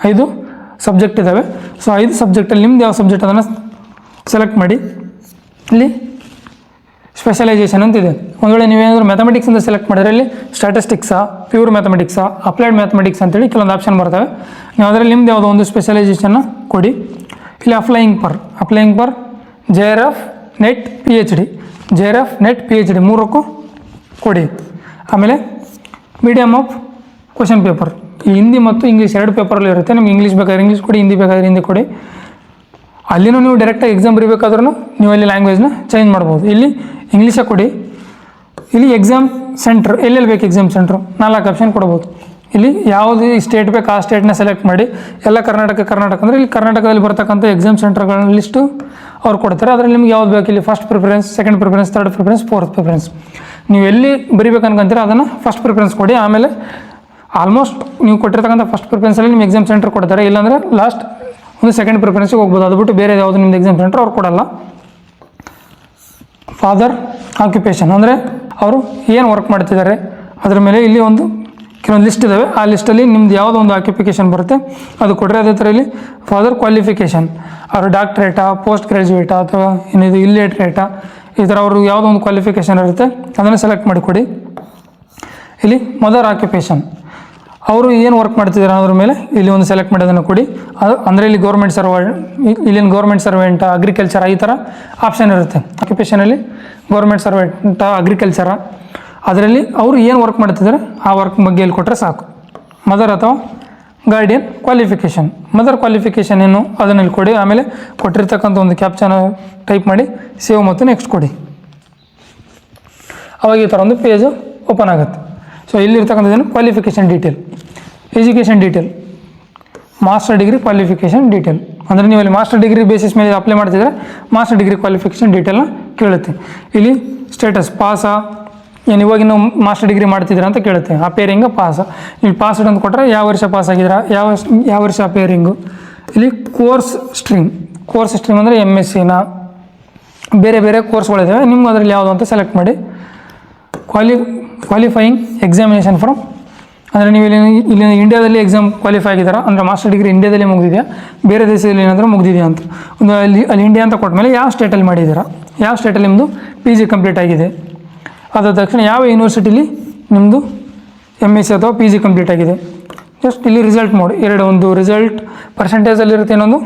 5 ಸಬ್ಜೆಕ್ಟ್ ಇದ್ದಾವೆ. ಸೊ 5 ಸಬ್ಜೆಕ್ಟಲ್ಲಿ ನಿಮ್ದು ಯಾವ ಸಬ್ಜೆಕ್ಟ್ ಅದನ್ನು ಸೆಲೆಕ್ಟ್ ಮಾಡಿ. ಇಲ್ಲಿ ಸ್ಪೆಷಲೈಸೇಷನ್ ಅಂತಿದೆ. ಒಂದು ವೇಳೆ ನೀವೇನಾದರೂ ಮ್ಯಾಥಮೆಟಿಕ್ಸ್ ಅಂತ ಸೆಲೆಕ್ಟ್ ಮಾಡಿದ್ರೆ ಇಲ್ಲಿ ಸ್ಟ್ಯಾಟಿಸ್ಟಿಕ್ಸಾ, ಪ್ಯೂರ್ ಮ್ಯಾಥಮೆಟಿಕ್ಸಾ, ಅಪ್ಲೈಡ್ ಮ್ಯಾಥಮೆಟಿಕ್ಸ್ ಅಂತೇಳಿ ಕೆಲವೊಂದು ಆಪ್ಷನ್ ಬರ್ತವೆ. ನೀವು ಅದರಲ್ಲಿ ನಿಮ್ದು ಯಾವುದೋ ಒಂದು ಸ್ಪೆಷಲೈಸೇಷನ್ನ ಕೊಡಿ. ಇಲ್ಲಿ applying per JRF net PhD, JRF net PhD 3ಕ್ಕೂ ಕೊಡಿ. ಆಮೇಲೆ ಮೀಡಿಯಮ್ ಆಫ್ ಕ್ವಶನ್ ಪೇಪರ್, ಈ ಹಿಂದಿ ಮತ್ತು ಇಂಗ್ಲೀಷ್ 2 ಪೇಪರಲ್ಲಿ ಇರುತ್ತೆ. ನಿಮ್ಗೆ ಇಂಗ್ಲೀಷ್ ಬೇಕಾದ್ರೆ ಇಂಗ್ಲೀಷ್ ಕೊಡಿ, ಹಿಂದಿ ಬೇಕಾದ್ರೆ ಹಿಂದಿ ಕೊಡಿ. ಅಲ್ಲಿನೂ ನೀವು ಡೈರೆಕ್ಟಾಗಿ ಎಕ್ಸಾಮ್ ಬರೀಬೇಕಾದ್ರೂ ನೀವು ಅಲ್ಲಿ ಲ್ಯಾಂಗ್ವೇಜ್ನ ಚೇಂಜ್ ಮಾಡ್ಬೋದು. ಇಲ್ಲಿ ಇಂಗ್ಲೀಷೇ ಕೊಡಿ. ಇಲ್ಲಿ ಎಕ್ಸಾಮ್ ಸೆಂಟ್ರ್ ಎಲ್ಲೆಲ್ಲಿ ಬೇಕು ಎಕ್ಸಾಮ್ ಸೆಂಟ್ರು 4 ಆಪ್ಷನ್ ಕೊಡ್ಬೋದು. ಇಲ್ಲಿ ಯಾವುದು ಸ್ಟೇಟ್ ಬೇಕು ಆ ಸ್ಟೇಟ್ನ ಸೆಲೆಕ್ಟ್ ಮಾಡಿ. ಎಲ್ಲ ಕರ್ನಾಟಕ ಅಂದರೆ ಇಲ್ಲಿ ಕರ್ನಾಟಕದಲ್ಲಿ ಬರ್ತಕ್ಕಂಥ ಎಕ್ಸಾಮ್ ಸೆಂಟರ್ಗಳ ಲಿಸ್ಟು ಅವ್ರು ಕೊಡ್ತಾರೆ. ಅದರಲ್ಲಿ ನಿಮ್ಗೆ ಯಾವ್ದು ಬೇಕು, ಇಲ್ಲಿ first preference, second preference, third preference, fourth preference. ನೀವು ಎಲ್ಲಿ ಬರೀಬೇಕು ಅನ್ಕೊಂತೀರ ಅದನ್ನು ಫಸ್ಟ್ ಪ್ರಿಫರೆನ್ಸ್ ಕೊಡಿ. ಆಮೇಲೆ ಆಲ್ಮೋಸ್ಟ್ ನೀವು ಕೊಟ್ಟಿರ್ತಕ್ಕಂಥ ಫಸ್ಟ್ ಪ್ರಿಫರೆನ್ಸಲ್ಲಿ ನಿಮ್ಮ ಎಕ್ಸಾಮ್ ಸೆಂಟರ್ ಕೊಡ್ತಾರೆ, ಇಲ್ಲಾಂದರೆ ಲಾಸ್ಟ್ ಒಂದು ಸೆಕೆಂಡ್ ಪ್ರಿಫರೆನ್ಸಿಗೆ ಹೋಗ್ಬೋದು. ಅದು ಬಿಟ್ಟು ಬೇರೆ ಯಾವುದು ನಿಮ್ಮದು ಎಕ್ಸಾಮ್ ಸೆಂಟರ್ ಅವ್ರು ಕೊಡಲ್ಲ. ಫಾದರ್ ಆಕ್ಯುಪೇಷನ್ ಅಂದರೆ ಅವರು ಏನು ವರ್ಕ್ ಮಾಡ್ತಿದ್ದಾರೆ ಅದರ ಮೇಲೆ ಇಲ್ಲಿ ಒಂದು ಕೆಲವೊಂದು ಲಿಸ್ಟ್ ಇದ್ದಾವೆ. ಆ ಲಿಸ್ಟಲ್ಲಿ ನಿಮ್ದು ಯಾವುದೋ ಒಂದು ಆಕ್ಯುಪೇಷನ್ ಬರುತ್ತೆ ಅದು ಕೊಟ್ಟರೆ. ಅದೇ ಥರ ಇಲ್ಲಿ ಫಾದರ್ ಕ್ವಾಲಿಫಿಕೇಷನ್, ಅವರು ಡಾಕ್ಟ್ರೇಟಾ, ಪೋಸ್ಟ್ ಗ್ರ್ಯಾಜುಯೇಟಾ ಅಥವಾ ಏನಿದು ಇಲ್ಲಿಟ್ರೇಟಾ, ಈ ಥರ ಅವರು ಯಾವುದೋ ಒಂದು ಕ್ವಾಲಿಫಿಕೇಷನ್ ಇರುತ್ತೆ ಅದನ್ನು ಸೆಲೆಕ್ಟ್ ಮಾಡಿಕೊಡಿ. ಇಲ್ಲಿ ಮದರ್ ಆಕ್ಯುಪೇಷನ್, ಅವರು ಏನು ವರ್ಕ್ ಮಾಡ್ತಿದ್ದಾರೆ ಅನ್ನೋದ್ರ ಮೇಲೆ ಇಲ್ಲಿ ಒಂದು ಸೆಲೆಕ್ಟ್ ಮಾಡಿ ಅದನ್ನು ಕೊಡಿ. ಅದು ಅಂದರೆ ಇಲ್ಲಿ ಗೌರ್ಮೆಂಟ್ ಸರ್ವೆಂಟ, ಅಗ್ರಿಕಲ್ಚರ, ಈ ಥರ ಆಪ್ಷನ್ ಇರುತ್ತೆ. ಆಕ್ಯುಪೇಷನಲ್ಲಿ ಗೌರ್ಮೆಂಟ್ ಸರ್ವೆಂಟ, ಅಗ್ರಿಕಲ್ಚರ, ಅದರಲ್ಲಿ ಅವರು ಏನು ವರ್ಕ್ ಮಾಡ್ತಿದ್ದಾರೆ ಆ ವರ್ಕ್ ಬಗ್ಗೆ ಇಲ್ಲಿ ಕೊಟ್ಟರೆ ಸಾಕು. ಮದರ್ ಅಥವಾ ಗಾರ್ಡಿಯನ್ ಕ್ವಾಲಿಫಿಕೇಷನ್, ಮದರ್ ಕ್ವಾಲಿಫಿಕೇಷನ್ ಏನು ಅದನ್ನು ಇಲ್ಲಿ ಕೊಡಿ. ಆಮೇಲೆ ಕೊಟ್ಟಿರ್ತಕ್ಕಂಥ ಒಂದು ಕ್ಯಾಪ್ಚನ ಟೈಪ್ ಮಾಡಿ ಸೇವ್ ಮತ್ತು ನೆಕ್ಸ್ಟ್ ಕೊಡಿ. ಅವಾಗ ಈ ಥರ ಒಂದು ಪೇಜು ಓಪನ್ ಆಗುತ್ತೆ. ಸೊ ಇಲ್ಲಿರ್ತಕ್ಕಂಥದ್ದೇನು qualification detail, education detail, master degree qualification detail. ಅಂದರೆ ನೀವು ಅಲ್ಲಿ ಮಾಸ್ಟರ್ ಡಿಗ್ರಿ ಬೇಸಿಸ್ ಮೇಲೆ ಅಪ್ಲೈ ಮಾಡ್ತಿದ್ರೆ ಮಾಸ್ಟರ್ ಡಿಗ್ರಿ ಕ್ವಾಲಿಫಿಕೇಷನ್ ಡೀಟೇಲ್ನ ಕೇಳುತ್ತೆ. ಇಲ್ಲಿ ಸ್ಟೇಟಸ್ ಪಾಸಾ, ಏನು ಇವಾಗ ನೀವು ಮಾಸ್ಟರ್ ಡಿಗ್ರಿ ಮಾಡ್ತಿದ್ದೀರಾ ಅಂತ ಕೇಳುತ್ತೆ. ಅಪೇರಿಂಗ್ ಪಾಸ, ಇಲ್ಲಿ ಪಾಸ್ಡ್ ಅಂತ ಕೊಟ್ಟರೆ ಯಾವ ವರ್ಷ ಪಾಸ್ ಆಗಿದ್ದೀರಾ, ಯಾವ ವರ್ಷ ಅಪೇರಿಂಗು. ಇಲ್ಲಿ ಕೋರ್ಸ್ ಸ್ಟ್ರೀಮ್ ಅಂದರೆ MSc ಬೇರೆ ಬೇರೆ ಕೋರ್ಸ್ಗಳಿದ್ದಾವೆ. ನಿಮ್ಗೆ ಅದರಲ್ಲಿ ಯಾವುದು ಅಂತ ಸೆಲೆಕ್ಟ್ ಮಾಡಿ. ಕ್ವಾಲಿಫೈಯಿಂಗ್ ಎಕ್ಸಾಮಿನೇಷನ್ ಫ್ರಮ್, ಅಂದರೆ ನೀವು ಇಲ್ಲಿ ಇಂಡಿಯಾದಲ್ಲಿ ಎಕ್ಸಾಮ್ ಕ್ವಾಲಿಫೈ ಆಗಿದ್ದೀರಾ ಅಂದರೆ ಮಾಸ್ಟರ್ ಡಿಗ್ರಿ ಇಂಡಿಯಾದಲ್ಲಿ ಮುಗಿದಿದೆಯಾ, ಬೇರೆ ದೇಶದಲ್ಲಿ ಏನಾದರೂ ಮುಗಿದಿದೆಯಾ ಅಂತ. ಒಂದು ಅಲ್ಲಿ ಇಂಡಿಯಾ ಅಂತ ಕೊಟ್ಟ ಮೇಲೆ ಯಾವ ಸ್ಟೇಟಲ್ಲಿ ಮಾಡಿದ್ದೀರಾ, ಯಾವ ಸ್ಟೇಟಲ್ಲಿ ನಿಮ್ಮದು PG ಕಂಪ್ಲೀಟ್ ಆಗಿದೆ, ಅದಾದ ತಕ್ಷಣ ಯಾವ ಯೂನಿವರ್ಸಿಟಿಲಿ ನಿಮ್ಮದು MSc ಅಥವಾ PG ಕಂಪ್ಲೀಟ್ ಆಗಿದೆ. ಜಸ್ಟ್ ಇಲ್ಲಿ ರಿಸಲ್ಟ್ ನೋಡಿ, ಒಂದು ರಿಸಲ್ಟ್ ಪರ್ಸೆಂಟೇಜಲ್ಲಿರುತ್ತೆ, ಇನ್ನೊಂದು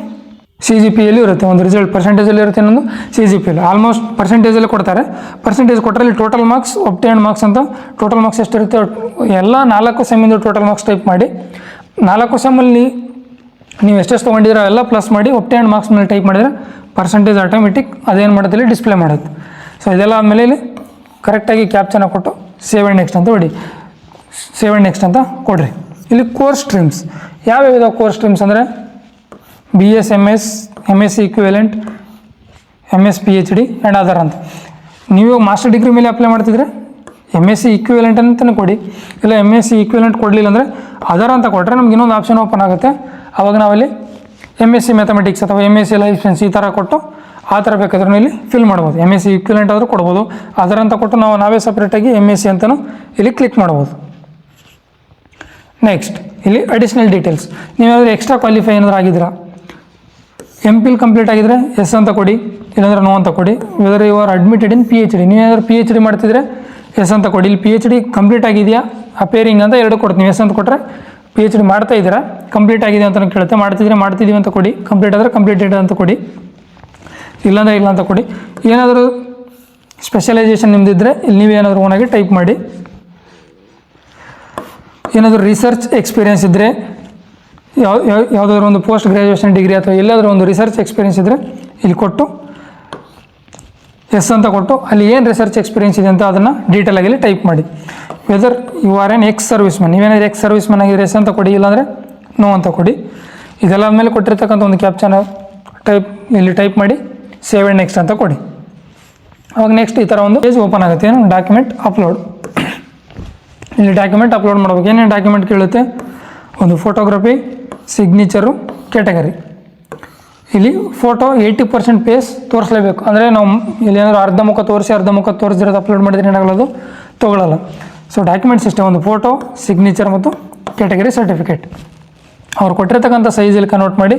CGPಯಲ್ಲಿ ಇರುತ್ತೆ, ಒಂದು ರಿಸಲ್ಟ್ ಪರ್ಸೆಂಟೇಜಲ್ಲಿ ಇರುತ್ತೆ, ಇನ್ನೊಂದು CGPಯಲ್ಲಿ. ಆಲ್ಮೋಸ್ಟ್ ಪರ್ಸೆಂಟೇಜಲ್ಲಿ ಕೊಡ್ತಾರೆ. ಪರ್ಸೆಂಟೇಜ್ ಕೊಟ್ಟರೆ ಟೋಟಲ್ ಮಾರ್ಕ್ಸ್ ಒಬ್ಟೈನ್ಡ್ ಮಾರ್ಕ್ಸ್ ಅಂತ, ಟೋಟಲ್ ಮಾರ್ಕ್ಸ್ ಎಷ್ಟಿರುತ್ತೆ ಎಲ್ಲ 4 ಸೆಮ್ಮಿಂದು ಟೋಟಲ್ ಮಾರ್ಕ್ಸ್ ಟೈಪ್ ಮಾಡಿ 4 ಸೆಮ್ಮಲ್ಲಿ ನೀವು ಎಷ್ಟೆಷ್ಟು ತೊಗೊಂಡಿದ್ದೀರೋ ಎಲ್ಲ ಪ್ಲಸ್ ಮಾಡಿ ಒಬ್ಟೈನ್ಡ್ ಮಾರ್ಕ್ಸ್ ಮೇಲೆ ಟೈಪ್ ಮಾಡಿದರೆ ಪರ್ಸೆಂಟೇಜ್ ಆಟೋಮೆಟಿಕ್ ಅದೇನು ಮಾಡುತ್ತೆ ಇಲ್ಲಿ ಡಿಸ್ಪ್ಲೇ ಮಾಡುತ್ತೆ. ಸೊ ಇದೆಲ್ಲ ಆದಮೇಲೆ ಇಲ್ಲಿ ಕರೆಕ್ಟಾಗಿ ಕ್ಯಾಪ್ಚನ ಕೊಟ್ಟು ಸೇವ್ ಆ್ಯಂಡ್ ನೆಕ್ಸ್ಟ್ ಅಂತ ಹೊಡಿ, ಸೇವ್ ಆ್ಯಂಡ್ ನೆಕ್ಸ್ಟ್ ಅಂತ ಕೊಡಿರಿ. ಇಲ್ಲಿ ಕೋರ್ಸ್ ಸ್ಟ್ರೀಮ್ಸ್ ಯಾವ್ಯಾವ ಇದಾವೆ? ಕೋರ್ಸ್ ಸ್ಟ್ರೀಮ್ಸ್ ಅಂದರೆ BS, MS, MSc equivalent, MS PhD and other ಅಂತ. ನೀವು ಮಾಸ್ಟರ್ ಡಿಗ್ರಿ ಮೇಲೆ ಅಪ್ಲೈ ಮಾಡ್ತಿದ್ರೆ MSc ಇಕ್ವಿವೆಲೆಂಟ್ ಅಂತಲೇ ಕೊಡಿ, ಇಲ್ಲ MSc ಇಕ್ವಿವೆಲೆಂಟ್ ಕೊಡಲಿಲ್ಲ ಅಂದರೆ ಅದರ್ ಅಂತ ಕೊಟ್ಟರೆ ನಮ್ಗೆ ಇನ್ನೊಂದು ಆಪ್ಷನ್ ಓಪನ್ ಆಗುತ್ತೆ. ಆವಾಗ ನಾವಲ್ಲಿ MSc ಮ್ಯಾಥಮೆಟಿಕ್ಸ್ ಅಥವಾ MSc ಲೈಫ್ ಸೈನ್ಸ್ ಈ ಥರ ಕೊಟ್ಟು ಆ ಥರ ಬೇಕಾದ್ರೂ ಇಲ್ಲಿ ಫಿಲ್ ಮಾಡ್ಬೋದು. MSc ಇಕ್ವಿವೆಲೆಂಟ್ ಆದರೂ ಕೊಡ್ಬೋದು, ಅದರ್ ಅಂತ ಕೊಟ್ಟು ನಾವೇ ಸಪ್ರೇಟಾಗಿ MSc ಅಂತಲೂ ಇಲ್ಲಿ ಕ್ಲಿಕ್ ಮಾಡ್ಬೋದು. ನೆಕ್ಸ್ಟ್ ಇಲ್ಲಿ ಅಡಿಷ್ನಲ್ ಡೀಟೇಲ್ಸ್, ನೀವಾದರೆ ಎಕ್ಸ್ಟ್ರಾ ಕ್ವಾಲಿಫೈ ಏನಾದರೂ ಆಗಿದ್ದೀರಾ, MPhil ಕಂಪ್ಲೀಟ್ ಆಗಿದ್ದರೆ ಎಸ್ ಅಂತ ಕೊಡಿ, ಇಲ್ಲಾಂದರೆ ನೋ ಅಂತ ಕೊಡಿ. Whether you are admitted in PhD, ನೀವೇನಾದರೂ PhD ಮಾಡ್ತಿದ್ರೆ ಎಸ್ ಅಂತ ಕೊಡಿ. ಇಲ್ಲಿ PhD ಕಂಪ್ಲೀಟ್ ಆಗಿದೆಯಾ ಅಪೇರಿಂಗ್ ಅಂತ 2 ಕೊಡ್ತೀನಿ. ಎಸ್ ಅಂತ ಕೊಟ್ಟರೆ PhD ಮಾಡ್ತಾ ಇದ್ದೀರಾ, ಕಂಪ್ಲೀಟ್ ಆಗಿದೆ ಅಂತ ಕೇಳುತ್ತೆ. ಮಾಡ್ತಿದ್ರೆ ಮಾಡ್ತಿದ್ದೀವಿ ಅಂತ ಕೊಡಿ, ಕಂಪ್ಲೀಟ್ ಆದರೆ ಕಂಪ್ಲೀಟೆಡ್ ಅಂತ ಕೊಡಿ, ಇಲ್ಲಾಂದರೆ ಇಲ್ಲ ಅಂತ ಕೊಡಿ. ಏನಾದರೂ ಸ್ಪೆಷಲೈಸೇಷನ್ ನಿಮ್ಮದಿದ್ದರೆ ಇಲ್ಲಿ ನೀವೇನಾದರೂ ಓನಾಗಿ ಟೈಪ್ ಮಾಡಿ. ಏನಾದರೂ ರಿಸರ್ಚ್ ಎಕ್ಸ್ಪೀರಿಯೆನ್ಸ್ ಇದ್ದರೆ, ಯಾವುದಾದ್ರೂ ಒಂದು ಪೋಸ್ಟ್ ಗ್ರ್ಯಾಜುಯೇಷನ್ ಡಿಗ್ರಿ ಅಥವಾ ಎಲ್ಲಾದರೂ ಒಂದು ರಿಸರ್ಚ್ ಎಕ್ಸ್ಪೀರಿಯೆನ್ಸ್ ಇದ್ದರೆ ಇಲ್ಲಿ ಕೊಟ್ಟು ಎಸ್ ಅಂತ ಕೊಟ್ಟು ಅಲ್ಲಿ ಏನು ರಿಸರ್ಚ್ ಎಕ್ಸ್ಪೀರಿಯೆನ್ಸ್ ಇದೆ ಅಂತ ಅದನ್ನು ಡೀಟೇಲಾಗಿ ಇಲ್ಲಿ ಟೈಪ್ ಮಾಡಿ. Whether you are an ex serviceman, ನೀವೇನಾದ್ರು ಎಕ್ಸ್ ಸರ್ವಿಸ್ ಮ್ಯಾನ್ ಆಗಿದ್ರೆ ಎಸ್ ಅಂತ ಕೊಡಿ, ಇಲ್ಲಾಂದರೆ ನೋ ಅಂತ ಕೊಡಿ. ಇದೆಲ್ಲ ಆದಮೇಲೆ ಕೊಟ್ಟಿರ್ತಕ್ಕಂಥ ಒಂದು ಕ್ಯಾಪ್ಚನ ಇಲ್ಲಿ ಟೈಪ್ ಮಾಡಿ ಸೇವ್ ಆ್ಯಂಡ್ ನೆಕ್ಸ್ಟ್ ಅಂತ ಕೊಡಿ. ಅವಾಗ ನೆಕ್ಸ್ಟ್ ಈ ಥರ ಒಂದು ಪೇಜ್ ಓಪನ್ ಆಗುತ್ತೆ. ಏನು ಡಾಕ್ಯುಮೆಂಟ್ ಅಪ್ಲೋಡ್, ಇಲ್ಲಿ ಡಾಕ್ಯುಮೆಂಟ್ ಅಪ್ಲೋಡ್ ಮಾಡ್ಬೇಕು. ಏನೇನು ಡಾಕ್ಯುಮೆಂಟ್ ಕೇಳುತ್ತೆ? ಒಂದು ಫೋಟೋಗ್ರಫಿ, ಸಿಗ್ನೇಚರು, ಕ್ಯಾಟಗರಿ. ಇಲ್ಲಿ ಫೋಟೋ 80% ಪೇಜ್ ತೋರಿಸಲೇಬೇಕು. ಅಂದರೆ ನಾವು ಇಲ್ಲಿ ಏನಾದರೂ ಅರ್ಧ ಮುಖ ತೋರಿಸಿರೋದು ಅಪ್ಲೋಡ್ ಮಾಡಿದ್ರೆ ಏನಾಗಲ್ಲ, ತೊಗೊಳ್ಳಲ್ಲ. ಸೊ ಡಾಕ್ಯುಮೆಂಟ್ ಸಿಸ್ಟಮ್ ಒಂದು ಫೋಟೋ, ಸಿಗ್ನೇಚರ್ ಮತ್ತು ಕ್ಯಾಟಗರಿ ಸರ್ಟಿಫಿಕೇಟ್. ಅವ್ರು ಕೊಟ್ಟಿರ್ತಕ್ಕಂಥ ಸೈಜಲ್ಲಿ ಕನ್ವರ್ಟ್ ಮಾಡಿ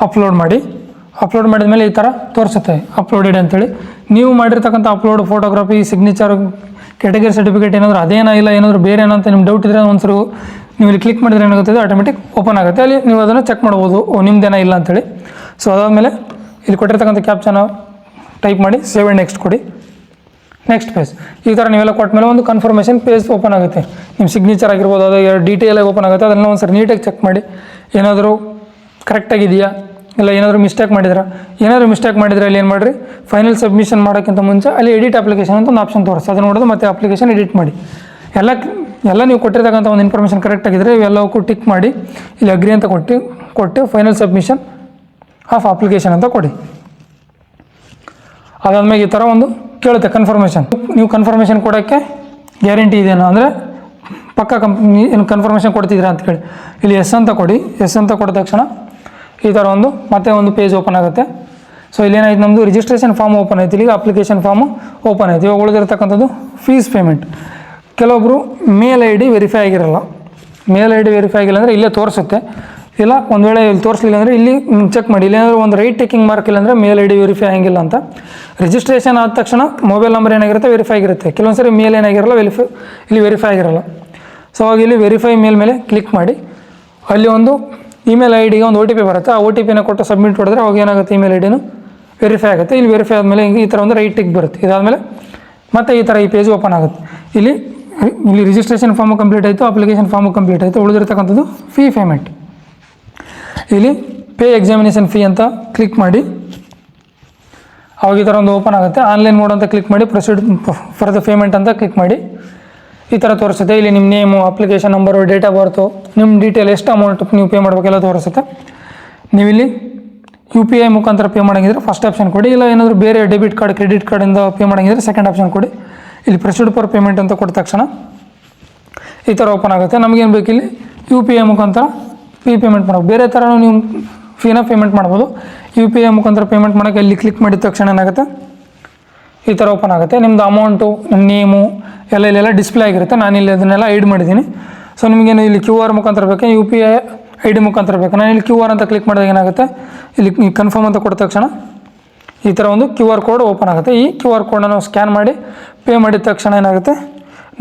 ಅಪ್ಲೋಡ್ ಮಾಡಿ. ಅಪ್ಲೋಡ್ ಮಾಡಿದ ಮೇಲೆ ಈ ಥರ ತೋರಿಸುತ್ತೆ ಅಪ್ಲೋಡೆಡ್ ಅಂತೇಳಿ. ನೀವು ಮಾಡಿರ್ತಕ್ಕಂಥ upload photography, signature, category certificate ಏನಾದರೂ ಅದೇನೋ ಇಲ್ಲ ಏನಾದರೂ ಬೇರೆ ಏನೋ ಅಂತ ನಿಮ್ಮ ಡೌಟ್ ಇದ್ದರೆ ಒಂದ್ಸರಿ ನೀವು ಇಲ್ಲಿ ಕ್ಲಿಕ್ ಮಾಡಿದ್ರೆ ಏನಾಗುತ್ತೆ, ಆಟೋಮೆಟಿಕ್ ಓಪನ್ ಆಗುತ್ತೆ. ಅಲ್ಲಿ ನೀವು ಅದನ್ನು ಚೆಕ್ ಮಾಡ್ಬೋದು, ನಿಮ್ಮದೇನೋ ಇಲ್ಲ ಅಂತೇಳಿ. ಸೊ ಅದಾದಮೇಲೆ ಇಲ್ಲಿ ಕೊಟ್ಟಿರ್ತಕ್ಕಂಥ ಕ್ಯಾಪ್ಚನ ಟೈಪ್ ಮಾಡಿ ಸೇವ್ ಆ್ಯಂಡ್ ನೆಕ್ಸ್ಟ್ ಕೊಡಿ. ನೆಕ್ಸ್ಟ್ ಪೇಜ್ ಈ ಥರ ನೀವೆಲ್ಲ ಕೊಟ್ಟ ಮೇಲೆ ಒಂದು ಕನ್ಫರ್ಮೇಷನ್ ಪೇಜ್ ಓಪನ್ ಆಗುತ್ತೆ. ನಿಮ್ಮ ಸಿಗ್ನೇಚರ್ ಆಗಿರ್ಬೋದು, ಅದು ಡೀಟೇಲಾಗಿ ಓಪನ್ ಆಗುತ್ತೆ. ಅದನ್ನು ಒಂದು ಸರಿ ನೀಟಾಗಿ ಚೆಕ್ ಮಾಡಿ, ಏನಾದರೂ ಕರೆಕ್ಟಾಗಿದೆಯಾ ಇಲ್ಲ ಏನಾದರೂ ಮಿಸ್ಟೇಕ್ ಮಾಡಿದ್ರೆ ಅಲ್ಲಿ ಏನು ಮಾಡಿರಿ, ಫೈನಲ್ ಸಬ್ಮಿಷನ್ ಮಾಡೋಕ್ಕಿಂತ ಮುಂಚೆ ಅಲ್ಲಿ ಎಡಿಟ್ ಅಪ್ಲಿಕೇಶನ್ ಅಂತ ಒಂದು ಆಪ್ಷನ್ ತೋರಿಸಿ, ಅದನ್ನು ನೋಡೋದು ಮತ್ತು ಅಪ್ಲಿಕೇಶನ್ ಎಡಿಟ್ ಮಾಡಿ. ಎಲ್ಲ ನೀವು ಕೊಟ್ಟಿರ್ತಕ್ಕಂಥ ಒಂದು ಇನ್ಫಾರ್ಮೇಷನ್ ಕರೆಕ್ಟಾಗಿದ್ದರೆ ಇವೆಲ್ಲವಕ್ಕೂ ಟಿಕ್ ಮಾಡಿ ಇಲ್ಲಿ ಅಗ್ರಿ ಅಂತ ಕೊಟ್ಟು ಫೈನಲ್ ಸಬ್ಮಿಷನ್ ಆಫ್ ಅಪ್ಲಿಕೇಶನ್ ಅಂತ ಕೊಡಿ. ಅದಾದ್ಮೇಲೆ ಈ ಥರ ಒಂದು ಕೇಳುತ್ತೆ ಕನ್ಫರ್ಮೇಷನ್. ನೀವು ಕನ್ಫರ್ಮೇಷನ್ ಕೊಡೋಕ್ಕೆ ಗ್ಯಾರಂಟಿ ಇದೆಯೋ ಅಂದರೆ ಪಕ್ಕ ಏನು ಕನ್ಫರ್ಮೇಷನ್ ಕೊಡ್ತಿದ್ದೀರಾ ಅಂತ ಹೇಳಿ ಇಲ್ಲಿ ಎಸ್ ಅಂತ ಕೊಡಿ. ಎಸ್ ಅಂತ ಕೊಟ್ಟ ತಕ್ಷಣ ಈ ಥರ ಮತ್ತೆ ಒಂದು ಪೇಜ್ ಓಪನ್ ಆಗುತ್ತೆ. ಸೊ ಇಲ್ಲೇನಾಯ್ತು, ನಮ್ಮದು ರಿಜಿಸ್ಟ್ರೇಷನ್ ಫಾರ್ಮ್ ಓಪನ್ ಆಯ್ತು, ಇಲ್ಲಿಗೆ ಅಪ್ಲಿಕೇಶನ್ ಫಾರ್ಮ್ ಓಪನ್ ಆಯ್ತು. ಇವಾಗ ಉಳಿದಿರ್ತಕ್ಕಂಥದ್ದು ಫೀಸ್ ಪೇಮೆಂಟ್. ಕೆಲವೊಬ್ಬರು ಮೇಲ್ ID ವೆರಿಫೈ ಆಗಿರಲ್ಲ. ಮೇಲ್ ID ವೆರಿಫೈ ಆಗಿಲ್ಲ ಅಂದರೆ ಇಲ್ಲೇ ತೋರಿಸುತ್ತೆ, ಇಲ್ಲ ಒಂದು ವೇಳೆ ಇಲ್ಲಿ ತೋರಿಸಲಿಲ್ಲ ಅಂದರೆ ಇಲ್ಲಿ ಚೆಕ್ ಮಾಡಿ. ಇಲ್ಲೇನಾದರೂ ಒಂದು ರೈಟ್ ಟೇಕಿಂಗ್ ಮಾರ್ಕ್ ಇಲ್ಲ ಅಂದರೆ ಮೇಲ್ ID ವೆರಿಫೈ ಆಗಿಲ್ಲ ಅಂತ. ರಿಜಿಸ್ಟ್ರೇಷನ್ ಆದ ತಕ್ಷಣ ಮೊಬೈಲ್ ನಂಬರ್ ಏನಾಗಿರುತ್ತೆ ವೆರಿಫೈ ಆಗಿರುತ್ತೆ. ಕೆಲವೊಂದು ಸರಿ ಮೇಲ್ ಏನಾಗಿರಲ್ಲ, ಇಲ್ಲಿ ವೆರಿಫೈ ಆಗಿರಲ್ಲ. ಸೊ ಅವಾಗ ಇಲ್ಲಿ ವೆರಿಫೈ ಮೇಲೆ ಕ್ಲಿಕ್ ಮಾಡಿ ಅಲ್ಲಿ ಒಂದು ಇಮೇಲ್ IDಗೆ ಒಂದು OTP ಬರುತ್ತೆ. ಆ OTPನ ಕೊಟ್ಟು ಸಬ್ಮಿಟ್ ಮಾಡಿದ್ರೆ ಅವಾಗ ಏನಾಗುತ್ತೆ, ಇಮೇಲ್ IDನೂ ವೆರಿಫೈ ಆಗುತ್ತೆ. ಇಲ್ಲಿ ವೆರಿಫೈ ಆದಮೇಲೆ ಈ ಥರ ಒಂದು ರೈಟ್ ಟಿಕ್ ಬರುತ್ತೆ. ಇದಾದಮೇಲೆ ಮತ್ತೆ ಈ ಥರ ಈ ಪೇಜ್ ಓಪನ್ ಆಗುತ್ತೆ. ಇಲ್ಲಿ ರಿಜಿಸ್ಟ್ರೇಷನ್ ಫಾರ್ಮು ಕಂಪ್ಲೀಟ್ ಆಯಿತು, ಅಪ್ಲಿಕೇಶನ್ ಫಾರ್ಮು ಕಂಪ್ಲೀಟ್ ಆಯಿತು. ಉಳಿದಿರ್ತಕ್ಕಂಥದ್ದು ಫೀ ಪೇಮೆಂಟ್. ಇಲ್ಲಿ ಪೇ ಎಕ್ಸಾಮಿನೇಷನ್ ಫೀ ಅಂತ ಕ್ಲಿಕ್ ಮಾಡಿ ಅವಾಗ ಈ ಥರ ಒಂದು ಓಪನ್ ಆಗುತ್ತೆ. ಆನ್ಲೈನ್ ಮೋಡ್ ಅಂತ ಕ್ಲಿಕ್ ಮಾಡಿ ಪ್ರೊಸೀಡ್ ಫಾರ್ ದ ಪೇಮೆಂಟ್ ಅಂತ ಕ್ಲಿಕ್ ಮಾಡಿ ಈ ಥರ ತೋರಿಸುತ್ತೆ. ಇಲ್ಲಿ ನಿಮ್ಮ name, application number, date of birth, ನಿಮ್ಮ ಡೀಟೇಲ್, ಎಷ್ಟು ಅಮೌಂಟ್ ನೀವು ಪೇ ಮಾಡಬೇಕೆಲ್ಲ ತೋರಿಸುತ್ತೆ. ನೀವಿಲ್ಲಿ UPI ಮುಖಾಂತರ ಪೇ ಮಾಡೋಂಗಿದ್ರೆ ಫಸ್ಟ್ ಆಪ್ಷನ್ ಕೊಡಿ, ಇಲ್ಲ ಏನಾದರೂ ಬೇರೆ ಡೆಬಿಟ್ ಕಾರ್ಡ್, ಕ್ರೆಡಿಟ್ ಕಾರ್ಡಿಂದ ಪೇ ಮಾಡೋಂಗಿದ್ರೆ ಸೆಕೆಂಡ್ ಆಪ್ಷನ್ ಕೊಡಿ. ಇಲ್ಲಿ ಪ್ರೊಸೀಡ್ ಫಾರ್ ಪೇಮೆಂಟ್ ಅಂತ ಕೊಟ್ಟ ತಕ್ಷಣ ಈ ಥರ ಓಪನ್ ಆಗುತ್ತೆ. ನಮಗೇನು ಬೇಕು, ಇಲ್ಲಿ UPI ಮುಖಾಂತರ ಫೀ ಪೇಮೆಂಟ್ ಮಾಡೋದು. ಬೇರೆ ಥರ ನೀವು ಫೀನ ಪೇಮೆಂಟ್ ಮಾಡ್ಬೋದು. UPI ಮುಖಾಂತರ ಪೇಮೆಂಟ್ ಮಾಡೋಕ್ಕೆ ಇಲ್ಲಿ ಕ್ಲಿಕ್ ಮಾಡಿದ ತಕ್ಷಣ ಏನಾಗುತ್ತೆ, ಈ ಥರ ಓಪನ್ ಆಗುತ್ತೆ. ನಿಮ್ಮದು ಅಮೌಂಟು, ನೇಮು ಇಲ್ಲೆಲ್ಲ ಡಿಸ್ಪ್ಲೇ ಆಗಿರುತ್ತೆ. ನಾನು ಇಲ್ಲಿ ಅದನ್ನೆಲ್ಲ ಐಡ್ ಮಾಡಿದ್ದೀನಿ. ಸೊ ನಿಮಗೇನು ಇಲ್ಲಿ QR ಮುಖಾಂತರ ಬೇಕು, UPI ID ಮುಖಾಂತರ ಬೇಕು. ನಾನು ಇಲ್ಲಿ QR ಅಂತ ಕ್ಲಿಕ್ ಮಾಡಿದಾಗ ಏನಾಗುತ್ತೆ, ಇಲ್ಲಿ ಕನ್ಫರ್ಮ್ ಅಂತ ಕೊಟ್ಟ ತಕ್ಷಣ ಈ ಥರ ಒಂದು QR ಕೋಡ್ ಓಪನ್ ಆಗುತ್ತೆ. ಈ QR ಕೋಡನ್ನ ನಾವು ಸ್ಕ್ಯಾನ್ ಮಾಡಿ ಪೇ ಮಾಡಿದ ತಕ್ಷಣ ಏನಾಗುತ್ತೆ,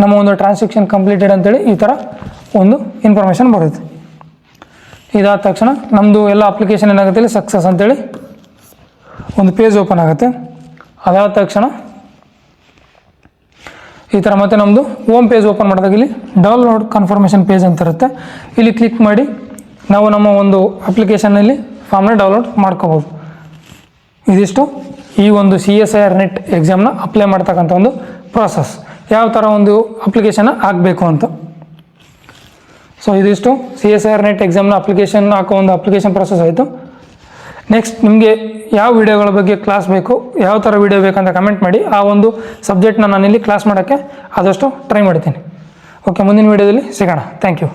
ನಮ್ಮ ಒಂದು ಟ್ರಾನ್ಸಾಕ್ಷನ್ ಕಂಪ್ಲೀಟೆಡ್ ಅಂತೇಳಿ ಈ ಥರ ಒಂದು ಇನ್ಫಾರ್ಮೇಷನ್ ಬರುತ್ತೆ. ಇದಾದ ತಕ್ಷಣ ನಮ್ಮದು ಎಲ್ಲ ಅಪ್ಲಿಕೇಶನ್ ಏನಾಗುತ್ತೆ ಇಲ್ಲಿ ಸಕ್ಸಸ್ ಅಂತೇಳಿ ಒಂದು ಪೇಜ್ ಓಪನ್ ಆಗುತ್ತೆ. ಅದಾದ ತಕ್ಷಣ ಈ ಥರ ಮತ್ತೆ ನಮ್ಮದು ಹೋಮ್ ಪೇಜ್ ಓಪನ್ ಮಾಡಿದಾಗ ಇಲ್ಲಿ ಡೌನ್ಲೋಡ್ ಕನ್ಫರ್ಮೇಷನ್ ಪೇಜ್ ಅಂತ ಇರುತ್ತೆ. ಇಲ್ಲಿ ಕ್ಲಿಕ್ ಮಾಡಿ ನಾವು ನಮ್ಮ ಒಂದು ಅಪ್ಲಿಕೇಶನಲ್ಲಿ ಫಾರ್ಮ್ನ ಡೌನ್ಲೋಡ್ ಮಾಡ್ಕೋಬೋದು. ಇದಿಷ್ಟು ಈ ಒಂದು CSIR ನೆಟ್ ಎಕ್ಸಾಮ್ನ ಅಪ್ಲೈ ಮಾಡ್ತಕ್ಕಂಥ ಒಂದು ಪ್ರಾಸೆಸ್, ಯಾವ ಥರ ಒಂದು ಅಪ್ಲಿಕೇಶನ್ನ ಆಗಬೇಕು ಅಂತ. ಸೊ ಇದಿಷ್ಟು CSIR ನೆಟ್ ಎಕ್ಸಾಮ್ನ ಅಪ್ಲಿಕೇಶನ್ ಹಾಕೋ ಒಂದು ಅಪ್ಲಿಕೇಶನ್ ಪ್ರಾಸೆಸ್ ಆಯಿತು. ನೆಕ್ಸ್ಟ್ ನಿಮಗೆ ಯಾವ ವಿಡಿಯೋಗಳ ಬಗ್ಗೆ ಕ್ಲಾಸ್ ಬೇಕು, ಯಾವ ಥರ ವಿಡಿಯೋ ಬೇಕಂತ ಕಮೆಂಟ್ ಮಾಡಿ. ಆ ಒಂದು ಸಬ್ಜೆಕ್ಟ್ನ ನಾನಿಲ್ಲಿ ಕ್ಲಾಸ್ ಮಾಡೋಕ್ಕೆ ಆದಷ್ಟು ಟ್ರೈ ಮಾಡ್ತೀನಿ. ಓಕೆ, ಮುಂದಿನ ವಿಡಿಯೋದಲ್ಲಿ ಸಿಗೋಣ. Thank you.